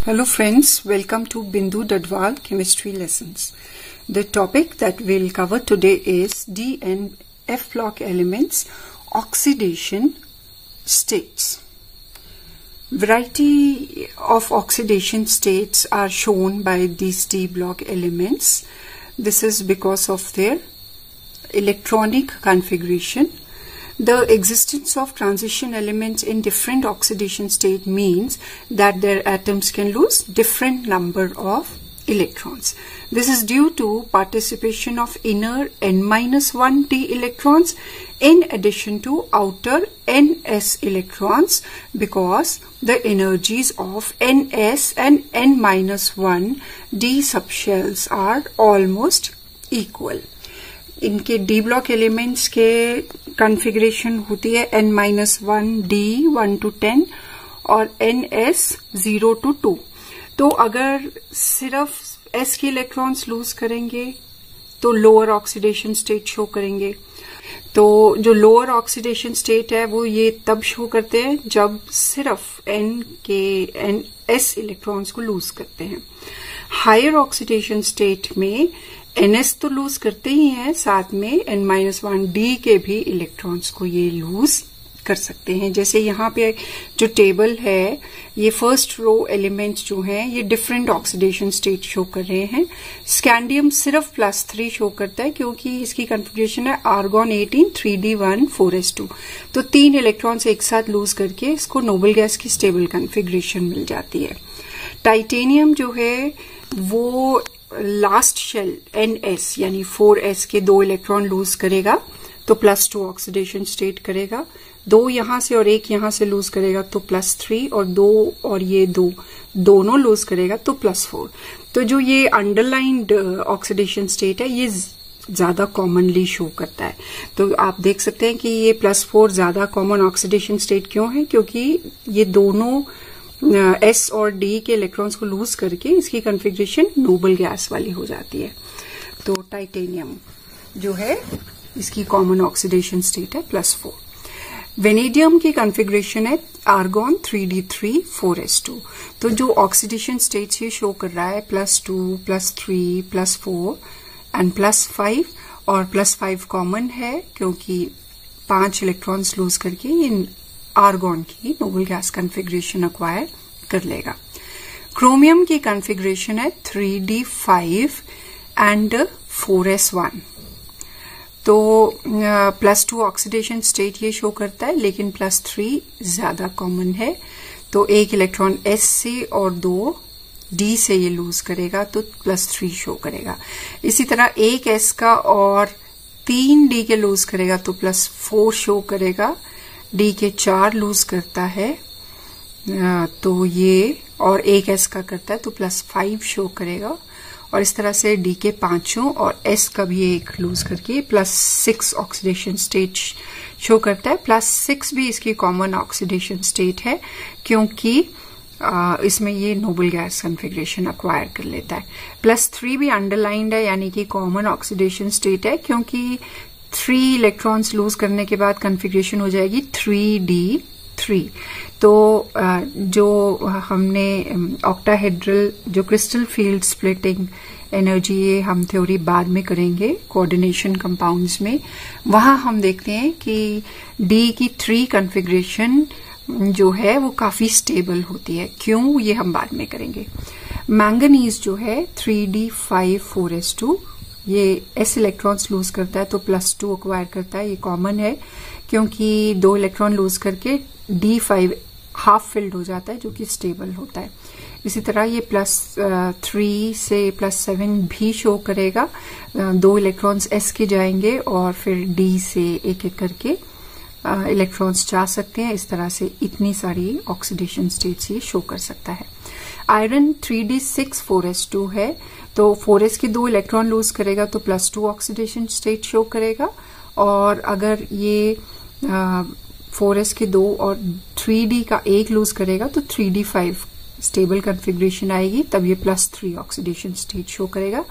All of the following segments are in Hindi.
Hello friends, welcome to Bindu Dadwal Chemistry Lessons. The topic that we'll cover today is D and F block elements oxidation states. Variety of oxidation states are shown by these D block elements. This is because of their electronic configuration. The existence of transition elements in different oxidation state means that their atoms can lose different number of electrons. This is due to participation of inner n-1 d electrons in addition to outer ns electrons, because the energies of ns and n-1 d subshells are almost equal. इनके डी ब्लॉक एलिमेंट्स के कॉन्फ़िगरेशन होती है n-1 d 1 to 10 और ns 0 to 2. तो अगर सिर्फ s के इलेक्ट्रॉन्स लूज करेंगे तो लोअर ऑक्सीडेशन स्टेट शो करेंगे. तो जो लोअर ऑक्सीडेशन स्टेट है वो ये तब शो करते हैं जब सिर्फ s इलेक्ट्रॉन्स को लूज करते हैं. हायर ऑक्सीडेशन स्टेट में ns तो लूज करते ही हैं, साथ में n-1 d के भी इलेक्ट्रॉन्स को ये लूज कर सकते हैं. जैसे यहाँ पे जो टेबल है, ये फर्स्ट रो एलिमेंट्स जो हैं ये डिफरेंट ऑक्सीडेशन स्टेट शो कर रहे हैं. स्कैंडियम सिर्फ +3 शो करता है क्योंकि इसकी कॉन्फ़िगरेशन है आर्गॉन 18 3d1 4s2. तो 3 इलेक्ट्रॉन्स एक साथ लूज करके इसको नोबल गैस की स्टेबल कॉन्फ़िगरेशन मिल जाती है. टाइटेनियम जो है वो लास्ट शेल ns यानी 4s के 2 इलेक्ट्रॉन लूज करेगा तो +2 ऑक्सीडेशन स्टेट करेगा. 2 यहां से और 1 यहां से लूज करेगा तो +3, और 2 और ये 2 दोनों लूज करेगा तो +4. तो जो ये अंडरलाइंड ऑक्सीडेशन स्टेट है ये ज्यादा कॉमनली शो करता है. तो आप देख सकते हैं कि ये +4 ज्यादा कॉमन ऑक्सीडेशन स्टेट क्यों है, क्योंकि ये दोनों S और D के इलेक्ट्रॉन्स को लूज करके इसकी कॉन्फ़िगरेशन नोबल गैस वाली हो जाती है. तो टाइटेनियम जो है इसकी कॉमन ऑक्सीडेशन स्टेट है +4. वेनेडियम की कॉन्फ़िगरेशन है आर्गॉन 3d3 4s2. तो जो ऑक्सीडेशन स्टेट्स ये शो कर रहा है +2 +3 +4 एंड +5, और +5 कॉमन है क्योंकि 5 इलेक्ट्रॉन्स लूज करके इन आर्गॉन की नोबल गैस कॉन्फ़िगरेशन एक्वायर कर लेगा. क्रोमियम की कॉन्फ़िगरेशन है 3d5 एंड 4s1. तो +2 ऑक्सीडेशन स्टेट ये शो करता है, लेकिन +3 ज्यादा कॉमन है. तो 1 इलेक्ट्रॉन s से और 2 d से ये लूज करेगा तो +3 शो करेगा. इसी तरह 1 s का और 3 d के लूज करेगा तो +4 शो करेगा. D के 4 लूज करता है तो ये, और 1 S का करता है तो +5 शो करेगा. और इस तरह से D के 5 और S का भी 1 लूज करके +6 ऑक्सीडेशन स्टेट शो करता है. +6 भी इसकी कॉमन ऑक्सीडेशन स्टेट है क्योंकि इसमें ये नोबल गैस कॉन्फ़िगरेशन एक्वायर कर लेता है. +3 भी अंडरलाइंड है यानी कि कॉमन ऑक्सीडेशन स्टेट है, क्योंकि 3 इलेक्ट्रॉन्स लूज करने के बाद कॉन्फ़िगरेशन हो जाएगी 3d3. तो जो हमने ऑक्टाहेड्रल जो क्रिस्टल फील्ड स्प्लिटिंग एनर्जी, ये हम थ्योरी बाद में करेंगे कोऑर्डिनेशन कंपाउंड्स में. वहां हम देखते हैं कि D की 3 कॉन्फ़िगरेशन जो है वो काफी स्टेबल होती है. क्यों, ये हम बाद में करेंगे. मैंगनीज जो है 3d5 4s2, ये s इलेक्ट्रॉन्स लूज करता है तो +2 एक्वायर करता है. ये कॉमन है क्योंकि 2 इलेक्ट्रॉन लूज करके d5 हाफ फिल्ड हो जाता है जो कि स्टेबल होता है. इसी तरह ये +3 से +7 भी शो करेगा. 2 इलेक्ट्रॉन्स s के जाएंगे और फिर d से एक एक करके इलेक्ट्रॉन्स जा सकते हैं. इस तरह से इतनी सारी ऑक्सीडेशन स्टेट्स ये शो कर सकता है. आयरन 3d6 4s2 है, तो 4s के 2 इलेक्ट्रॉन लूज करेगा तो +2 ऑक्सीडेशन स्टेट शो करेगा. और अगर ये 4s के 2 और 3d का 1 लूज करेगा तो 3d5 स्टेबल कॉन्फ़िगरेशन आएगी, तब ये +3 ऑक्सीडेशन स्टेट शो करेगा.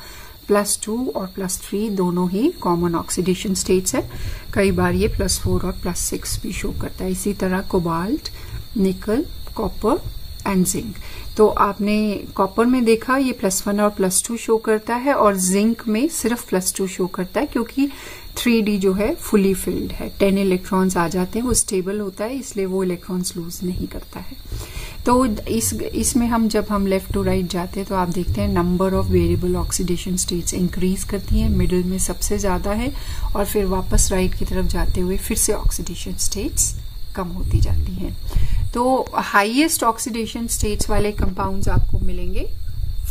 +2 और +3 दोनों ही कॉमन ऑक्सीडेशन स्टेट्स है. कई बार ये +4 और +6 भी शो करता है. इसी तरह कोबाल्ट, निकल, कॉपर एंड जिंक। तो आपने कॉपर में देखा ये +1 और +2 शो करता है, और जिंक में सिर्फ +2 शो करता है, क्योंकि 3D जो है फुली फिल्ड है, 10 इलेक्ट्रॉन्स आ जाते हैं, वो स्टेबल होता है, इसलिए वो इलेक्ट्रॉन्स लूज नहीं करता है। तो इसमें जब हम लेफ्ट टू राइट जाते हैं तो आप देखते हैं number of variable oxidation states increase करती हैं, मिडिल में सबसे ज्यादा है, और फिर वापस राइट की तरफ जाते हुए फिर से ऑक्सीडेशन स्टेट्स कम होती जाती हैं। तो हाईएस्ट ऑक्सीडेशन स्टेट्स वाले कंपाउंड्स आपको मिलेंगे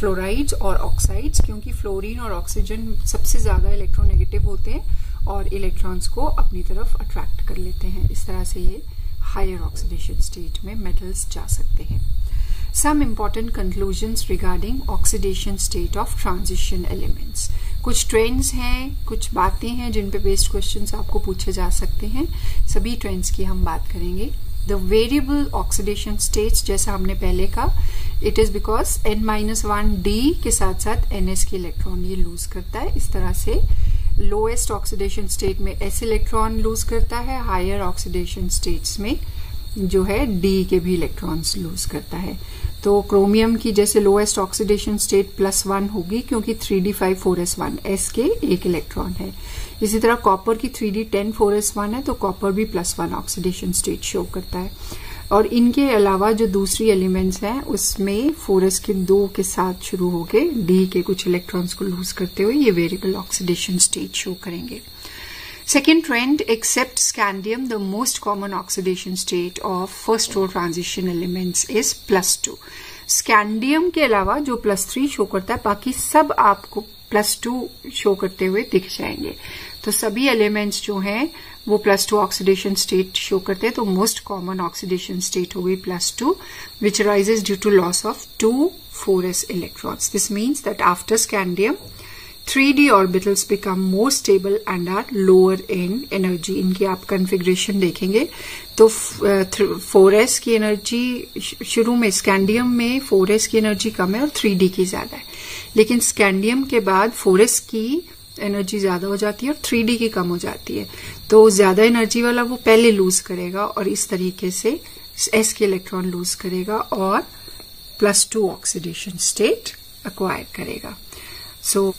फ्लोराइड्स और ऑक्साइड्स, क्योंकि फ्लोरीन और ऑक्सीजन सबसे ज्यादा इलेक्ट्रोनेगेटिव होते हैं और इलेक्ट्रॉन्स को अपनी तरफ अट्रैक्ट कर लेते हैं। इस तरह से ये हायर ऑक्सीडेशन स्टेट में मेटल्स जा सकते हैं। Some important conclusions regarding oxidation state of transition elements. कुछ ट्रेंड्स हैं, कुछ बातें हैं जिन पे बेस्ड क्वेश्चंस आपको पूछे जा सकते हैं। सभी ट्रेंड्स की हम बात करेंगे। The variable oxidation states, जैसा हमने पहले कहा, it is because n-1d के साथ साथ ns के इलेक्ट्रॉन ये लूज करता है। इस तरह से लोएस्ट ऑक्सीडेशन स्टेट में s इलेक्ट्रॉन लूज करता है, हायर ऑक्सीडेशन स्टेट्स में जो है d के भी इलेक्ट्रॉन्स लूज करता है। तो क्रोमियम की जैसे लोएस्ट ऑक्सीडेशन स्टेट +1 होगी, क्योंकि 3d5,4s1 s के एक इलेक्ट्रॉन है। इसी तरह कॉपर की 3d10,4s1 है, तो कॉपर भी +1 ऑक्सीडेशन स्टेट शो करता है। और इनके अलावा जो दूसरी एलिमेंट्स हैं उसमें 4s के 2 के साथ शुरू होके d के कुछ इलेक्ट्रॉन्स को लूज करते हुए ये वेरिएबल ऑक्सीडेशन स्टेट शो करेंगे। Second trend, except scandium, the most common oxidation state of first row transition elements is +2. Scandium के अलावा जो +3 शो करता है, बाकी सब आपको +2 शो करते हुए दिख जाएंगे। तो सभी एलिमेंट्स जो हैं वो +2 ऑक्सीडेशन स्टेट शो करते हैं। तो मोस्ट कॉमन ऑक्सीडेशन स्टेट हो गई +2, which arises due to loss of 2 4s electrons. This means that after scandium 3d orbitals become more stable and are lower in energy. इनकी आप कॉन्फ़िगरेशन देखेंगे तो 4s की एनर्जी शुरू में स्कैंडियम में 4s की एनर्जी कम है और 3d की ज्यादा है, लेकिन स्कैंडियम के बाद 4s की एनर्जी ज्यादा हो जाती है और 3d की कम हो जाती है। तो ज्यादा एनर्जी वाला वो पहले लूज करेगा और इस तरीके से s के इलेक्ट्रॉन लूज करेगा और +2 ऑक्सीडेशन स्टेट एक्वायर करेगा। So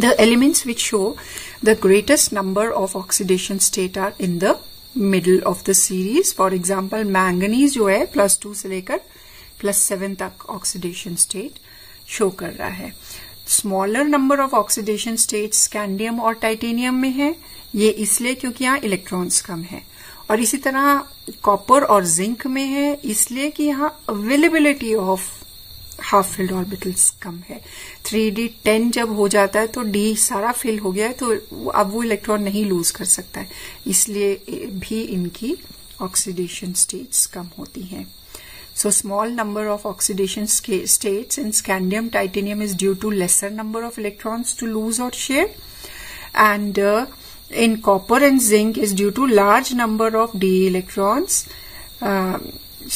the elements which show the greatest number of oxidation state are in the middle of the series. For example, manganese जो है +2 से लेकर +7 तक oxidation state show कर रहा है। Smaller number of oxidation states scandium और titanium में है, ये इसलिए क्योंकि यहाँ इलेक्ट्रॉन्स कम है। और इसी तरह कॉपर और जिंक में है, इसलिए कि यहाँ availability of half filled orbitals कम है। 3d10 जब हो जाता है तो d सारा फिल हो गया है, तो अब वो इलेक्ट्रॉन नहीं लूज कर सकता है, इसलिए भी इनकी ऑक्सीडेशन स्टेट्स कम होती हैं। So small number of oxidation states in scandium titanium is due to lesser number of electrons to lose or share, and in copper and zinc is due to large number of d electrons,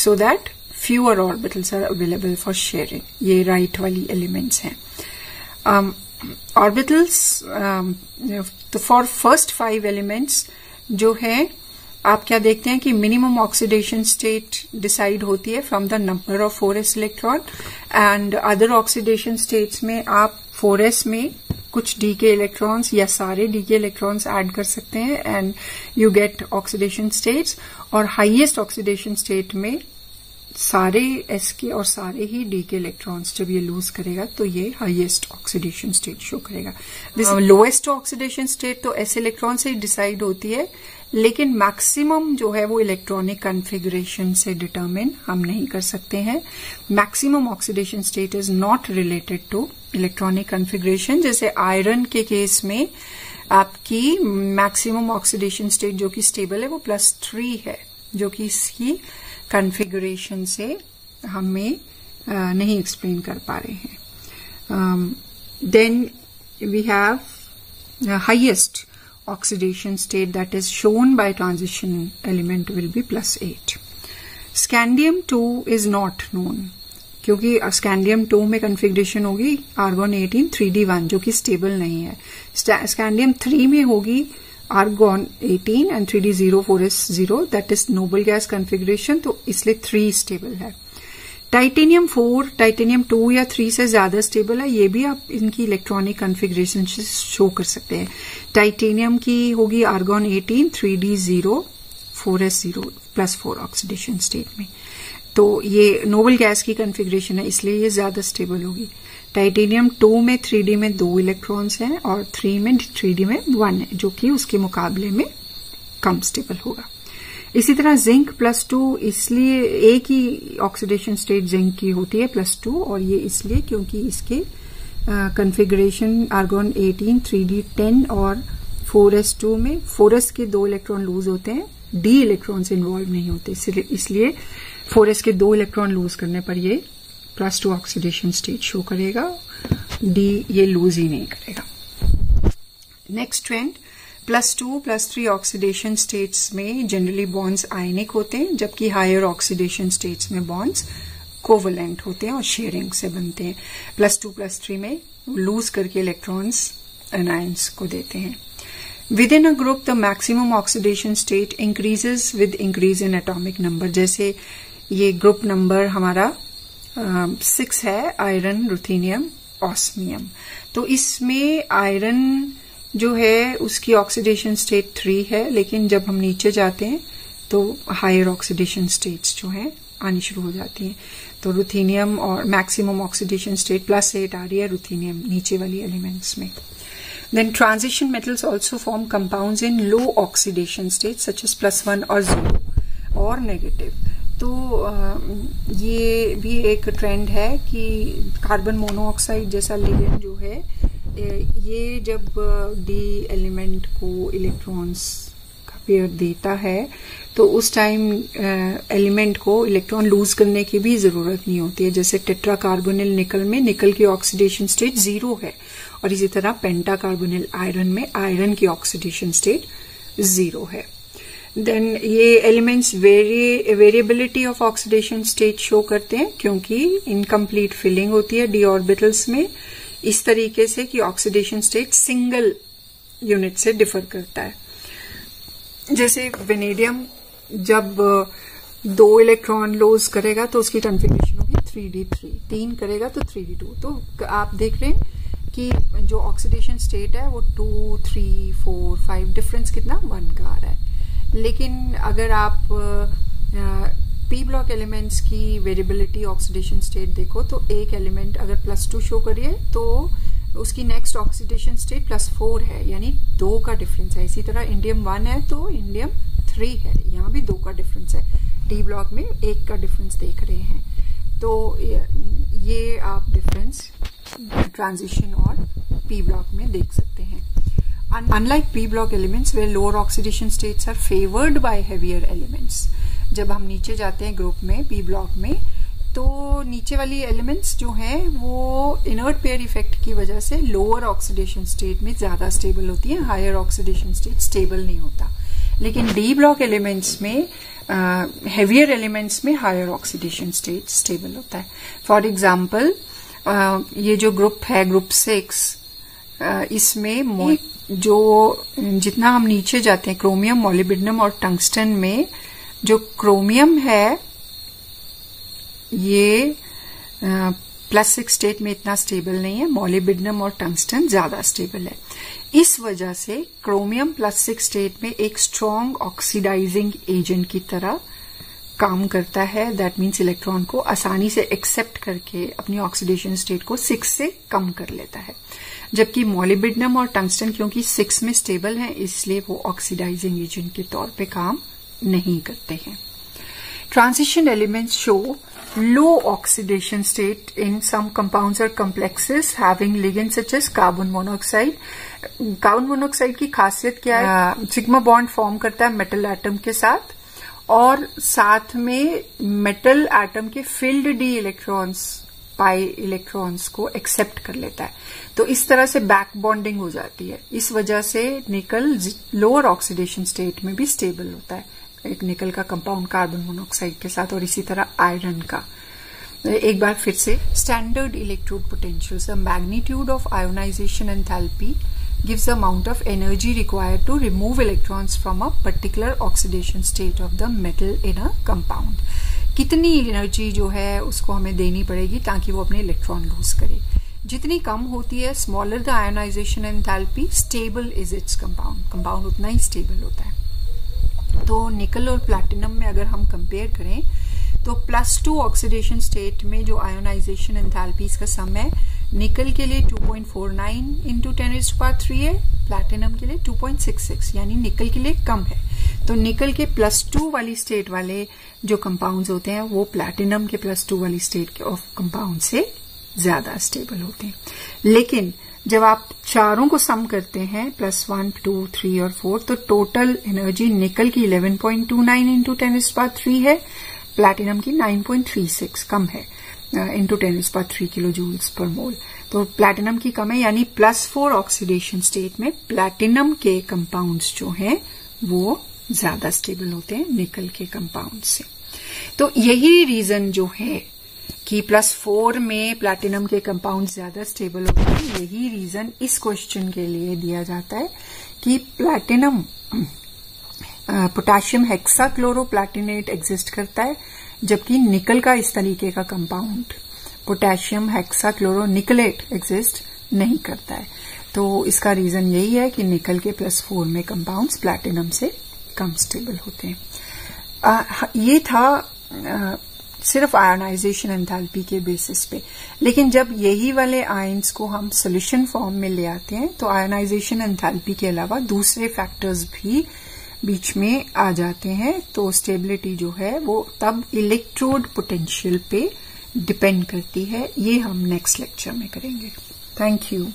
so that fewer orbitals are available for sharing. ये right वाली elements हैं। Orbitals तो for first 5 elements जो है आप क्या देखते हैं कि मिनिमम ऑक्सीडेशन स्टेट डिसाइड होती है from the number of 4s electron, and other oxidation states में आप 4s में कुछ d के इलेक्ट्रॉन्स या सारे d के इलेक्ट्रॉन्स ऐड कर सकते हैं and you get oxidation states. और हाईएस्ट ऑक्सीडेशन स्टेट में सारे s के और सारे ही d के इलेक्ट्रॉन्स जब ये लूज करेगा तो ये हाईएस्ट ऑक्सीडेशन स्टेट शो करेगा। लोएस्ट ऑक्सीडेशन स्टेट तो s इलेक्ट्रॉन से डिसाइड होती है, लेकिन मैक्सिमम जो है वो इलेक्ट्रॉनिक कॉन्फ़िगरेशन से डिटरमिन हम नहीं कर सकते हैं। Maximum oxidation state is not related to electronic configuration. जैसे आयरन के केस में आपकी मैक्सिमम ऑक्सीडेशन स्टेट जो कि स्टेबल है वो +3 है, जो कि इसकी कॉन्फ़िगरेशन से हमें नहीं एक्सप्लेन कर पा रहे हैं। Then we have highest oxidation state that is shown by transition element will be +8. Scandium 2 is not known क्योंकि scandium 2 में configuration होगी argon 18 3d1 जो कि stable नहीं है। scandium 3 में होगी argon 18 and 3d0 4s0 that is noble gas configuration, तो इसलिए 3 stable है। टाइटेनियम 4, टाइटेनियम 2 या 3 से ज्यादा स्टेबल है, ये भी आप इनकी इलेक्ट्रॉनिक कॉन्फ़िगरेशन से शो कर सकते हैं। टाइटेनियम की होगी argon 18 3d0 4s0 +4 oxidation state में, तो ये नोबल गैस की कॉन्फ़िगरेशन है, इसलिए ये ज्यादा स्टेबल होगी। टाइटेनियम 2 में 3d में 2 इलेक्ट्रॉन्स हैं और 3d में 1 है, जो कि उसके मुकाबले में कम स्टेबल होगा। इसी तरह जिंक +2, इसलिए एक ही ऑक्सीडेशन स्टेट जिंक की होती है +2, और ये इसलिए क्योंकि इसके कॉन्फ़िगरेशन आर्गॉन 18 3d10 और 4s2 में 4s के 2 इलेक्ट्रॉन लूज होते हैं, d इलेक्ट्रॉन्स इन्वॉल्व नहीं होते, इसलिए 4s के 2 इलेक्ट्रॉन लूज करने पर ये +2 ऑक्सीडेशन स्टेट शो करेगा, d ये लूज ही नहीं करेगा। नेक्स्ट ट्रेंड, +2 +3 ऑक्सीडेशन स्टेट्स में जनरली बॉन्ड्स आयनिक होते हैं, जबकि हायर ऑक्सीडेशन स्टेट्स में बॉन्ड्स कोवलेंट होते हैं और शेयरिंग से बनते हैं। +2 +3 में लूज करके इलेक्ट्रॉन्स एनायंस को देते हैं। With in a group the maximum oxidation state increases with increase in atomic number. जैसे ये ग्रुप नंबर हमारा 6 है, आयरन, रुथेनियम, ऑस्मियम, तो इसमें आयरन जो है उसकी ऑक्सीडेशन स्टेट 3 है, लेकिन जब हम नीचे जाते हैं तो हायर ऑक्सीडेशन स्टेट्स जो हैं आनी शुरू हो जाती हैं। तो रुथेनियम और मैक्सिमम ऑक्सीडेशन स्टेट +8 आ रही है रुथेनियम नीचे वाली एलिमेंट्स में। Then transition metals also form compounds in low oxidation state such as +1 और 0 और नेगेटिव। तो ये भी एक ट्रेंड है कि कार्बन मोनोऑक्साइड जैसा लिगेंड जो है, ये जब डी एलिमेंट को इलेक्ट्रॉन्स का पेयर देता है तो उस टाइम एलिमेंट को इलेक्ट्रॉन लूज करने की भी जरूरत नहीं होती है। जैसे टेट्रा कार्बोनिल निकल में निकल की ऑक्सीडेशन स्टेट 0 है, और इसी तरह पेंटा कार्बोनिल आयरन में आयरन की ऑक्सीडेशन स्टेट 0 है। देन ये elements variability of oxidation state show करते हैं, क्योंकि इनकम्प्लीट फिलिंग होती है डी ऑर्बिटल्स में इस तरीके से कि ऑक्सीडेशन स्टेट सिंगल यूनिट से डिफर करता है। जैसे वेनेडियम जब 2 इलेक्ट्रॉन लूज करेगा तो उसकी कॉन्फ़िगरेशन होगी 3d3, 3 करेगा तो 3d2। तो आप देख रहे हैं कि जो ऑक्सीडेशन स्टेट है वो 2, 3, 4, 5 डिफरेंस कितना 1 का आ रहा है। लेकिन अगर आप पी ब्लॉक एलिमेंट्स की वेरिएबिलिटी ऑक्सीडेशन स्टेट देखो तो एक एलिमेंट अगर +2 शो करिए तो उसकी नेक्स्ट ऑक्सीडेशन स्टेट +4 है, यानी 2 का डिफरेंस है। इसी तरह इंडियम 1 है तो इंडियम 3 है, यहाँ भी 2 का डिफरेंस है। डी ब्लॉक में 1 का डिफरेंस देख रहे हैं। तो ये आप डिफरेंस ट्रांजिशन और पी ब्लॉक में देख सकते हैं। Unlike p block elements where lower oxidation states are favored by heavier elements, जब हम नीचे जाते हैं ग्रुप में p ब्लॉक में तो नीचे वाली एलिमेंट्स जो हैं वो इनर्ट पेयर इफेक्ट की वजह से लोअर ऑक्सीडेशन स्टेट में ज्यादा स्टेबल होती है, हायर ऑक्सीडेशन स्टेट स्टेबल नहीं होता। लेकिन डी ब्लॉक एलिमेंट्स में हेवियर एलिमेंट्स में हायर ऑक्सीडेशन स्टेट स्टेबल होता है। फॉर एग्जाम्पल ये जो ग्रुप है ग्रुप 6, इसमें जो जितना हम नीचे जाते हैं क्रोमियम, मोलिब्डेनम और टंगस्टन में जो क्रोमियम है ये +6 स्टेट में इतना स्टेबल नहीं है, मोलिब्डेनम और टंगस्टन ज्यादा स्टेबल है। इस वजह से क्रोमियम +6 स्टेट में एक स्ट्रॉन्ग ऑक्सीडाइजिंग एजेंट की तरह काम करता है। दैट मीन्स इलेक्ट्रॉन को आसानी से एक्सेप्ट करके अपनी ऑक्सीडेशन स्टेट को 6 से कम कर लेता है। जबकि मोलिब्डेनम और टंगस्टन क्योंकि 6 में स्टेबल हैं इसलिए वो ऑक्सीडाइजिंग एजेंट के तौर पे काम नहीं करते हैं। Transition elements show low oxidation state in some compounds or complexes having ligands such as carbon monoxide. Carbon monoxide की खासियत क्या है? सिग्मा बॉन्ड फॉर्म करता है मेटल एटम के साथ और साथ में मेटल एटम के field D electrons pi electrons को एक्सेप्ट कर लेता है, तो इस तरह से बैक बॉन्डिंग हो जाती है। इस वजह से निकल लोअर ऑक्सीडेशन स्टेट में भी स्टेबल होता है, एक निकल का कंपाउंड कार्बन मोनोऑक्साइड के साथ, और इसी तरह आयरन का। एक बार फिर से standard electrode potentials, the magnitude of ionisation enthalpy gives the amount of energy required to remove electrons from a particular oxidation state of the metal in a compound. कितनी एनर्जी जो है उसको हमें देनी पड़ेगी ताकि वो अपने इलेक्ट्रॉन लूज करे। जितनी कम होती है, smaller the ionisation enthalpy, stable is its compound, compound उतना ही स्टेबल होता है। तो निकल और प्लैटिनम में अगर हम कंपेयर करें तो +2 ऑक्सीडेशन स्टेट में जो आयोनाइजेशन एंथैल्पीज का सम है, निकल के लिए 2.49 इंटू 10⁻³ है, प्लैटिनम के लिए 2.66, यानी निकल के लिए कम है। तो निकल के +2 वाली स्टेट वाले जो कंपाउंड्स होते हैं वो प्लैटिनम के +2 वाली स्टेट ऑफ कंपाउंड से ज्यादा स्टेबल होते हैं। लेकिन जब आप चारों को सम करते हैं, +1, 2, 3 और 4, तो टोटल एनर्जी निकल की 11.29 इंटू 10⁻³ है, प्लैटिनम की 9.36 कम है इंटू 10⁻³ किलो जूल्स पर मोल। तो प्लैटिनम की कम है, यानी +4 ऑक्सीडेशन स्टेट में प्लैटिनम के कंपाउंड्स जो हैं वो ज्यादा स्टेबल होते हैं निकल के कंपाउंड से। तो यही रीजन जो है कि +4 में प्लैटिनम के कंपाउंड ज्यादा स्टेबल होते हैं, यही रीजन इस क्वेश्चन के लिए दिया जाता है कि प्लैटिनम पोटेशियम हेक्साक्लोरोप्लैटिनेट एग्जिस्ट करता है, जबकि निकल का इस तरीके का कंपाउंड पोटेशियम हेक्साक्लोरोनिकलेट एग्जिस्ट नहीं करता है। तो इसका रीजन यही है कि निकल के +4 में कंपाउंड्स प्लैटिनम से कम स्टेबल होते हैं। ये था सिर्फ आयोनाइजेशन एंथैल्पी के बेसिस पे। लेकिन जब यही वाले आयंस को हम सोल्यूशन फॉर्म में ले आते हैं तो आयोनाइजेशन एंथैल्पी के अलावा दूसरे फैक्टर्स भी बीच में आ जाते हैं। तो स्टेबिलिटी जो है वो तब इलेक्ट्रोड पोटेंशियल पे डिपेंड करती है। ये हम नेक्स्ट लेक्चर में करेंगे। Thank you.